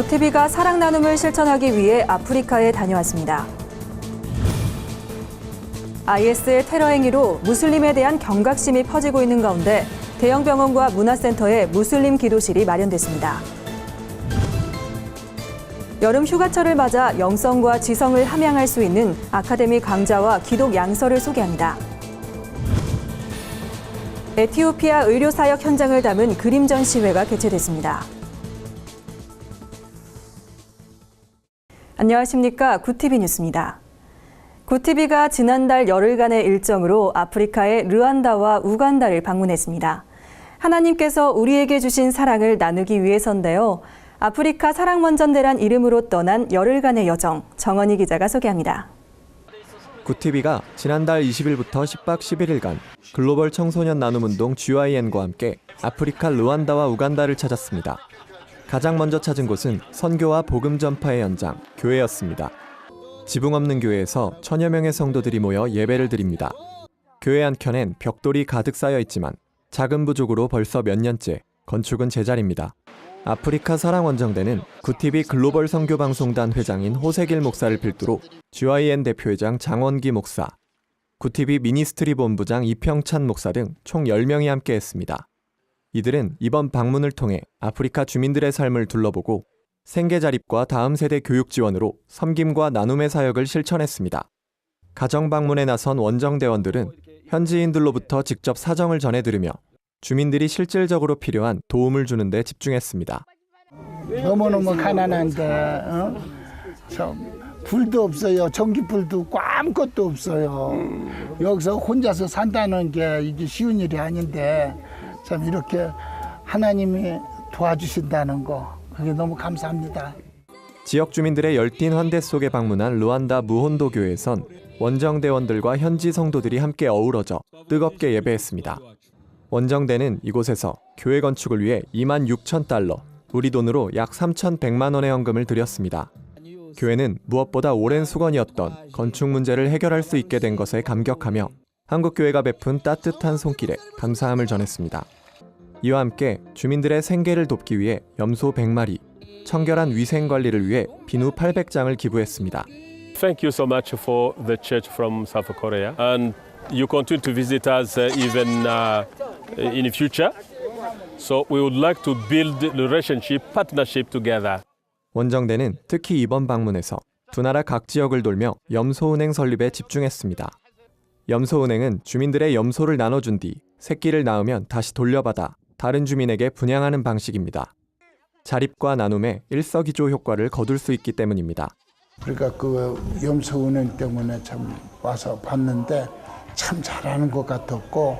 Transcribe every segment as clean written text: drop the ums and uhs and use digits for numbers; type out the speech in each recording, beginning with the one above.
구티비가 사랑 나눔을 실천하기 위해 아프리카에 다녀왔습니다. IS의 테러 행위로 무슬림에 대한 경각심이 퍼지고 있는 가운데 대형 병원과 문화센터에 무슬림 기도실이 마련됐습니다. 여름 휴가철을 맞아 영성과 지성을 함양할 수 있는 아카데미 강좌와 기독 양서를 소개합니다. 에티오피아 의료사역 현장을 담은 그림 전시회가 개최됐습니다. 안녕하십니까. 구티비 뉴스입니다. 구티비가 지난달 열흘간의 일정으로 아프리카의 르완다와 우간다를 방문했습니다. 하나님께서 우리에게 주신 사랑을 나누기 위해서인데요. 아프리카 사랑원전대란 이름으로 떠난 열흘간의 여정, 정원희 기자가 소개합니다. 구티비가 지난달 20일부터 10박 11일간 글로벌 청소년 나눔운동 GYN과 함께 아프리카 르완다와 우간다를 찾았습니다. 가장 먼저 찾은 곳은 선교와 복음 전파의 현장, 교회였습니다. 지붕 없는 교회에서 1000여 명의 성도들이 모여 예배를 드립니다. 교회 한켠엔 벽돌이 가득 쌓여 있지만 작은 부족으로 벌써 몇 년째 건축은 제자리입니다. 아프리카 사랑원정대는 구티비 글로벌 선교방송단 회장인 호세길 목사를 필두로 GYN 대표회장 장원기 목사, 구티비 미니스트리 본부장 이평찬 목사 등 총 10명이 함께했습니다. 이들은 이번 방문을 통해 아프리카 주민들의 삶을 둘러보고 생계자립과 다음 세대 교육 지원으로 섬김과 나눔의 사역을 실천했습니다. 가정 방문에 나선 원정대원들은 현지인들로부터 직접 사정을 전해 들으며 주민들이 실질적으로 필요한 도움을 주는 데 집중했습니다. 너무너무 가난한데 불도 없어요. 전기불도 아무것도 없어요. 여기서 혼자서 산다는 게 이게 쉬운 일이 아닌데 참 이렇게 하나님이 도와주신다는 거 그게 너무 감사합니다. 지역 주민들의 열띤 환대 속에 방문한 르완다 무혼도 교회에선 원정대원들과 현지 성도들이 함께 어우러져 뜨겁게 예배했습니다. 원정대는 이곳에서 교회 건축을 위해 26,000달러, 우리 돈으로 약 3,100만 원의 헌금을 드렸습니다. 교회는 무엇보다 오랜 수건이었던 건축 문제를 해결할 수 있게 된 것에 감격하며 한국교회가 베푼 따뜻한 손길에 감사함을 전했습니다. 이와 함께 주민들의 생계를 돕기 위해 염소 100마리, 청결한 위생 관리를 위해 비누 800장을 기부했습니다. Thank you so much for the church from South Korea, and you continue to visit us even in the future. So we would like to build relationship, partnership together. 원정대는 특히 이번 방문에서 두 나라 각 지역을 돌며 염소은행 설립에 집중했습니다. 염소은행은 주민들의 염소를 나눠준 뒤 새끼를 낳으면 다시 돌려받아 다른 주민에게 분양하는 방식입니다. 자립과 나눔의 일석이조 효과를 거둘 수 있기 때문입니다. 그러니까 그 염소은행 때문에 참 와서 봤는데 참 잘하는 것 같았고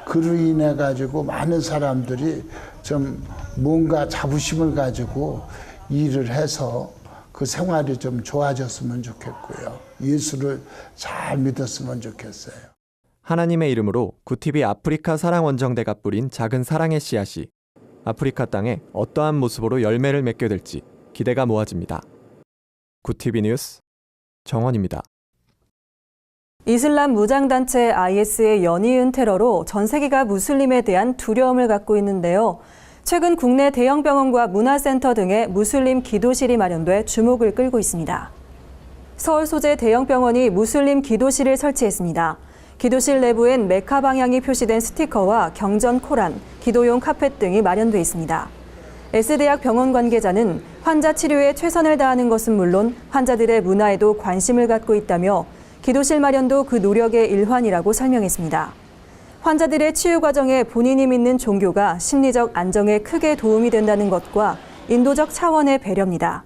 그로 인해 가지고 많은 사람들이 좀 뭔가 자부심을 가지고 일을 해서 그 생활이 좀 좋아졌으면 좋겠고요. 예수를 잘 믿었으면 좋겠어요. 하나님의 이름으로 구티비 아프리카 사랑원정대가 뿌린 작은 사랑의 씨앗이 아프리카 땅에 어떠한 모습으로 열매를 맺게 될지 기대가 모아집니다. 구티비 뉴스 정원입니다. 이슬람 무장단체 IS의 연이은 테러로 전 세계가 무슬림에 대한 두려움을 갖고 있는데요. 최근 국내 대형 병원과 문화센터 등의 무슬림 기도실이 마련돼 주목을 끌고 있습니다. 서울 소재 대형 병원이 무슬림 기도실을 설치했습니다. 기도실 내부엔 메카 방향이 표시된 스티커와 경전 코란, 기도용 카펫 등이 마련돼 있습니다. S대학 병원 관계자는 환자 치료에 최선을 다하는 것은 물론 환자들의 문화에도 관심을 갖고 있다며 기도실 마련도 그 노력의 일환이라고 설명했습니다. 환자들의 치유 과정에 본인이 믿는 종교가 심리적 안정에 크게 도움이 된다는 것과 인도적 차원의 배려입니다.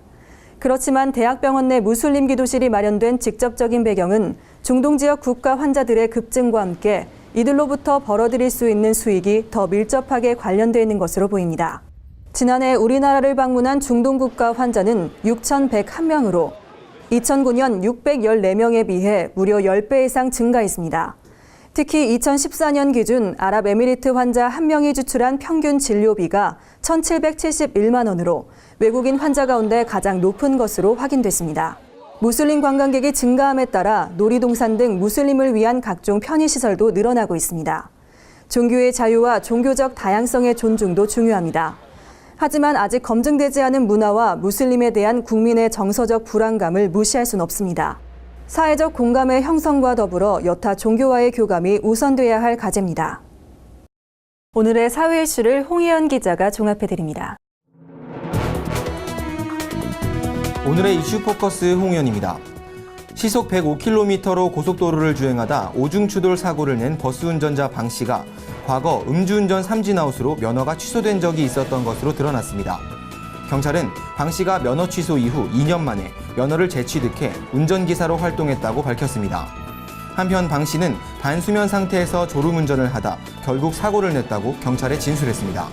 그렇지만 대학병원 내 무슬림 기도실이 마련된 직접적인 배경은 중동 지역 국가 환자들의 급증과 함께 이들로부터 벌어들일 수 있는 수익이 더 밀접하게 관련되어 있는 것으로 보입니다. 지난해 우리나라를 방문한 중동 국가 환자는 6,101명으로 2009년 614명에 비해 무려 10배 이상 증가했습니다. 특히 2014년 기준 아랍에미리트 환자 1명이 지출한 평균 진료비가 1,771만 원으로 외국인 환자 가운데 가장 높은 것으로 확인됐습니다. 무슬림 관광객이 증가함에 따라 놀이동산 등 무슬림을 위한 각종 편의시설도 늘어나고 있습니다. 종교의 자유와 종교적 다양성의 존중도 중요합니다. 하지만 아직 검증되지 않은 문화와 무슬림에 대한 국민의 정서적 불안감을 무시할 수는 없습니다. 사회적 공감의 형성과 더불어 여타 종교와의 교감이 우선돼야 할 과제입니다. 오늘의 사회 이슈를 홍희연 기자가 종합해드립니다. 오늘의 이슈 포커스 홍현입니다. 시속 105km로 고속도로를 주행하다 오중추돌 사고를 낸 버스 운전자 방 씨가 과거 음주운전 삼진아웃으로 면허가 취소된 적이 있었던 것으로 드러났습니다. 경찰은 방 씨가 면허 취소 이후 2년 만에 면허를 재취득해 운전기사로 활동했다고 밝혔습니다. 한편 방 씨는 반수면 상태에서 졸음운전을 하다 결국 사고를 냈다고 경찰에 진술했습니다.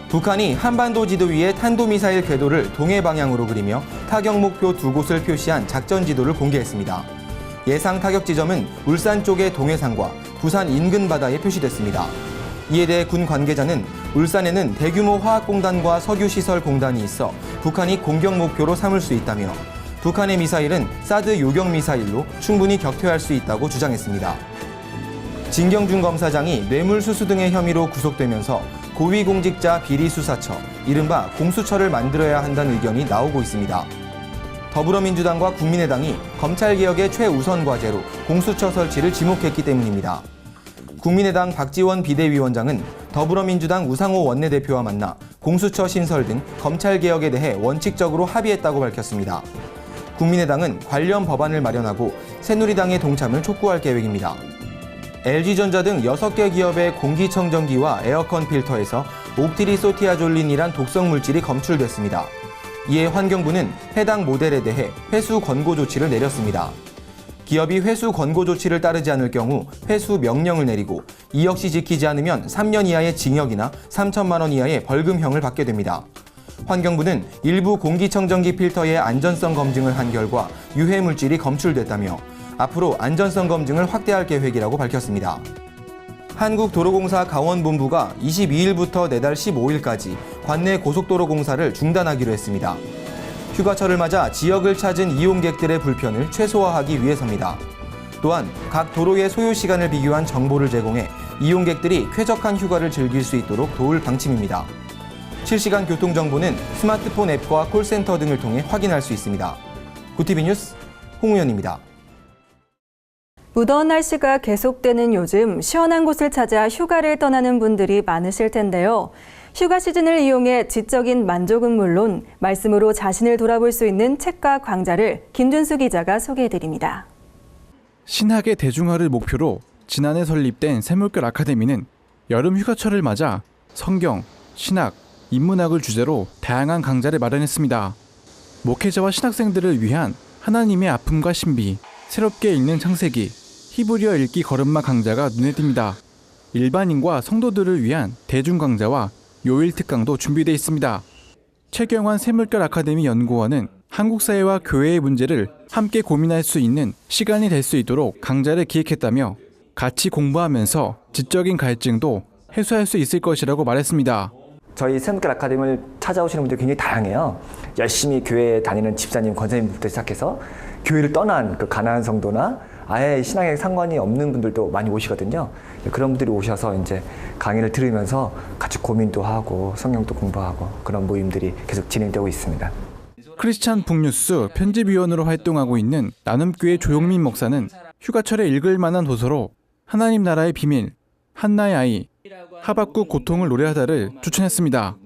북한이 한반도 지도 위에 탄도미사일 궤도를 동해 방향으로 그리며 타격 목표 2곳을 표시한 작전 지도를 공개했습니다. 예상 타격 지점은 울산 쪽의 동해상과 부산 인근 바다에 표시됐습니다. 이에 대해 군 관계자는 울산에는 대규모 화학공단과 석유시설공단이 있어 북한이 공격 목표로 삼을 수 있다며 북한의 미사일은 사드 요격 미사일로 충분히 격퇴할 수 있다고 주장했습니다. 진경준 검사장이 뇌물수수 등의 혐의로 구속되면서 고위공직자 비리수사처, 이른바 공수처를 만들어야 한다는 의견이 나오고 있습니다. 더불어민주당과 국민의당이 검찰개혁의 최우선 과제로 공수처 설치를 지목했기 때문입니다. 국민의당 박지원 비대위원장은 더불어민주당 우상호 원내대표와 만나 공수처 신설 등 검찰개혁에 대해 원칙적으로 합의했다고 밝혔습니다. 국민의당은 관련 법안을 마련하고 새누리당의 동참을 촉구할 계획입니다. LG전자 등 6개 기업의 공기청정기와 에어컨 필터에서 옥티리소티아졸린이란 독성 물질이 검출됐습니다. 이에 환경부는 해당 모델에 대해 회수 권고 조치를 내렸습니다. 기업이 회수 권고 조치를 따르지 않을 경우 회수 명령을 내리고 이 역시 지키지 않으면 3년 이하의 징역이나 3천만 원 이하의 벌금형을 받게 됩니다. 환경부는 일부 공기청정기 필터의 안전성 검증을 한 결과 유해 물질이 검출됐다며 앞으로 안전성 검증을 확대할 계획이라고 밝혔습니다. 한국도로공사 강원본부가 22일부터 내달 15일까지 관내 고속도로 공사를 중단하기로 했습니다. 휴가철을 맞아 지역을 찾은 이용객들의 불편을 최소화하기 위해서입니다. 또한 각 도로의 소요 시간을 비교한 정보를 제공해 이용객들이 쾌적한 휴가를 즐길 수 있도록 도울 방침입니다. 실시간 교통정보는 스마트폰 앱과 콜센터 등을 통해 확인할 수 있습니다. 구티비 뉴스 홍우연입니다. 무더운 날씨가 계속되는 요즘 시원한 곳을 찾아 휴가를 떠나는 분들이 많으실 텐데요. 휴가 시즌을 이용해 지적인 만족은 물론 말씀으로 자신을 돌아볼 수 있는 책과 강좌를 김준수 기자가 소개해드립니다. 신학의 대중화를 목표로 지난해 설립된 샘물결 아카데미는 여름 휴가철을 맞아 성경, 신학, 인문학을 주제로 다양한 강좌를 마련했습니다. 목회자와 신학생들을 위한 하나님의 아픔과 신비, 새롭게 읽는 창세기, 히브리어 읽기 걸음마 강좌가 눈에 띕니다. 일반인과 성도들을 위한 대중 강좌와 요일 특강도 준비되어 있습니다. 최경환 샘물결 아카데미 연구원은 한국 사회와 교회의 문제를 함께 고민할 수 있는 시간이 될 수 있도록 강좌를 기획했다며 같이 공부하면서 지적인 갈증도 해소할 수 있을 것이라고 말했습니다. 저희 샘물결 아카데미를 찾아오시는 분들이 굉장히 다양해요. 열심히 교회에 다니는 집사님, 권사님부터 시작해서 교회를 떠난 그 가난한 성도나 아예 신앙에 상관이 없는 분들도 많이 오시거든요. 그런 분들이 오셔서 이제 강의를 들으면서 같이 고민도 하고 성경도 공부하고 그런 모임들이 계속 진행되고 있습니다. 크리스찬 북뉴스 편집위원으로 활동하고 있는 나눔교회 조용민 목사는 휴가철에 읽을 만한 도서로 하나님 나라의 비밀, 한나의 아이, 하박국 고통을 노래하다를 추천했습니다.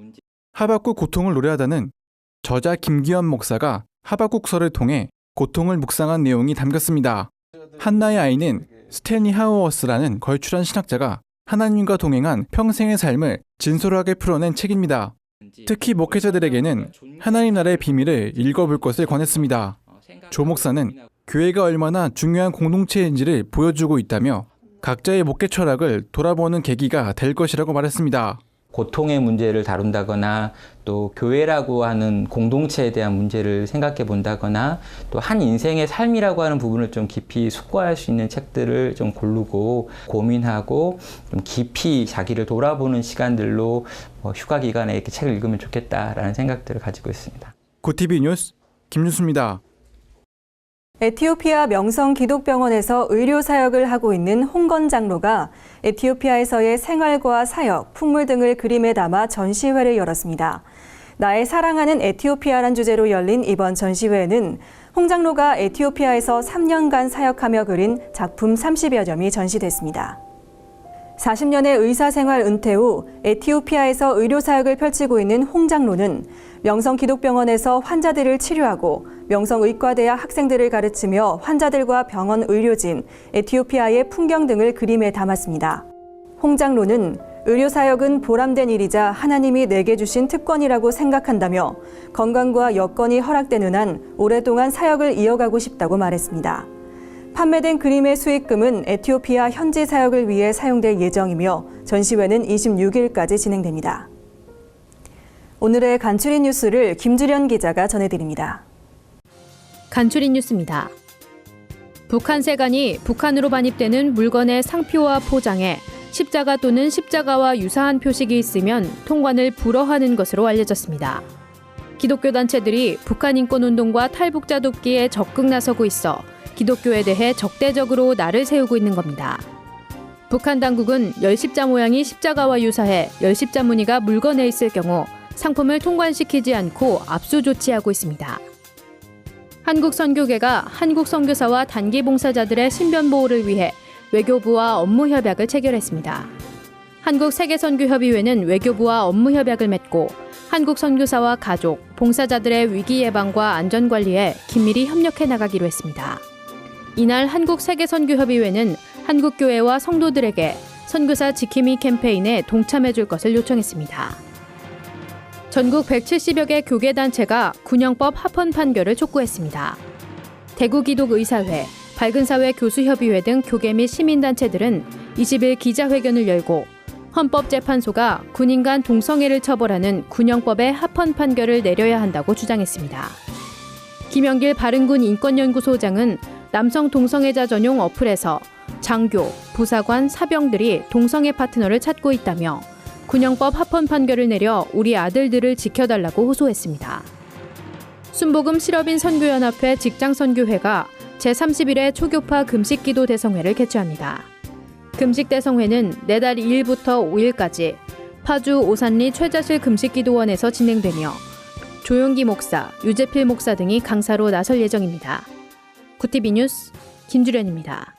하박국 고통을 노래하다는 저자 김기현 목사가 하박국서를 통해 고통을 묵상한 내용이 담겼습니다. 한나의 아이는 스탠리 하우어스라는 걸출한 신학자가 하나님과 동행한 평생의 삶을 진솔하게 풀어낸 책입니다. 특히 목회자들에게는 하나님 나라의 비밀을 읽어볼 것을 권했습니다. 조 목사는 교회가 얼마나 중요한 공동체인지를 보여주고 있다며 각자의 목회 철학을 돌아보는 계기가 될 것이라고 말했습니다. 고통의 문제를 다룬다거나 또 교회라고 하는 공동체에 대한 문제를 생각해 본다거나 또 한 인생의 삶이라고 하는 부분을 좀 깊이 숙고할 수 있는 책들을 좀 고르고 고민하고 좀 깊이 자기를 돌아보는 시간들로 휴가 기간에 이렇게 책을 읽으면 좋겠다라는 생각들을 가지고 있습니다. 구티비 뉴스 김준수입니다. 에티오피아 명성기독병원에서 의료사역을 하고 있는 홍건 장로가 에티오피아에서의 생활과 사역, 풍물 등을 그림에 담아 전시회를 열었습니다. 나의 사랑하는 에티오피아란 주제로 열린 이번 전시회에는 홍 장로가 에티오피아에서 3년간 사역하며 그린 작품 30여 점이 전시됐습니다. 40년의 의사생활 은퇴 후 에티오피아에서 의료사역을 펼치고 있는 홍 장로는 명성기독병원에서 환자들을 치료하고 명성의과대학 학생들을 가르치며 환자들과 병원 의료진, 에티오피아의 풍경 등을 그림에 담았습니다. 홍 장로는 의료사역은 보람된 일이자 하나님이 내게 주신 특권이라고 생각한다며 건강과 여건이 허락되는 한 오랫동안 사역을 이어가고 싶다고 말했습니다. 판매된 그림의 수익금은 에티오피아 현지 사역을 위해 사용될 예정이며 전시회는 26일까지 진행됩니다. 오늘의 간추린 뉴스를 김주련 기자가 전해드립니다. 간추린 뉴스입니다. 북한 세관이 북한으로 반입되는 물건의 상표와 포장에 십자가 또는 십자가와 유사한 표식이 있으면 통관을 불허하는 것으로 알려졌습니다. 기독교 단체들이 북한 인권운동과 탈북자 돕기에 적극 나서고 있어 기독교에 대해 적대적으로 날을 세우고 있는 겁니다. 북한 당국은 열십자 모양이 십자가와 유사해 열십자 무늬가 물건에 있을 경우 상품을 통관시키지 않고 압수 조치하고 있습니다. 한국선교계가 한국 선교사와 단기 봉사자들의 신변 보호를 위해 외교부와 업무 협약을 체결했습니다. 한국세계선교협의회는 외교부와 업무 협약을 맺고 한국 선교사와 가족, 봉사자들의 위기 예방과 안전 관리에 긴밀히 협력해 나가기로 했습니다. 이날 한국세계선교협의회는 한국교회와 성도들에게 선교사 지킴이 캠페인에 동참해 줄 것을 요청했습니다. 전국 170여 개 교계단체가 군형법 합헌 판결을 촉구했습니다. 대구기독의사회, 밝은사회 교수협의회 등 교계 및 시민단체들은 20일 기자회견을 열고 헌법재판소가 군인 간 동성애를 처벌하는 군형법의 합헌 판결을 내려야 한다고 주장했습니다. 김영길 바른군 인권연구소장은 남성 동성애자 전용 어플에서 장교, 부사관, 사병들이 동성애 파트너를 찾고 있다며 군형법 합헌 판결을 내려 우리 아들들을 지켜달라고 호소했습니다. 순복음 실업인 선교연합회 직장선교회가 제31회 초교파 금식기도 대성회를 개최합니다. 금식대성회는 내달 2일부터 5일까지 파주 오산리 최자실 금식기도원에서 진행되며 조용기 목사, 유재필 목사 등이 강사로 나설 예정입니다. 구티비 뉴스 김주련입니다.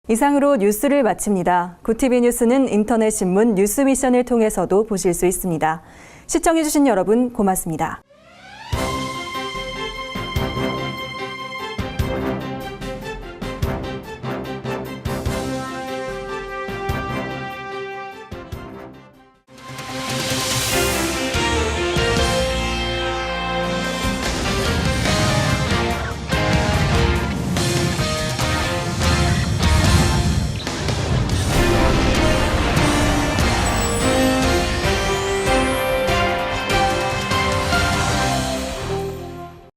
이상으로 뉴스를 마칩니다. 구티비 뉴스는 인터넷 신문 뉴스미션을 통해서도 보실 수 있습니다. 시청해주신 여러분 고맙습니다.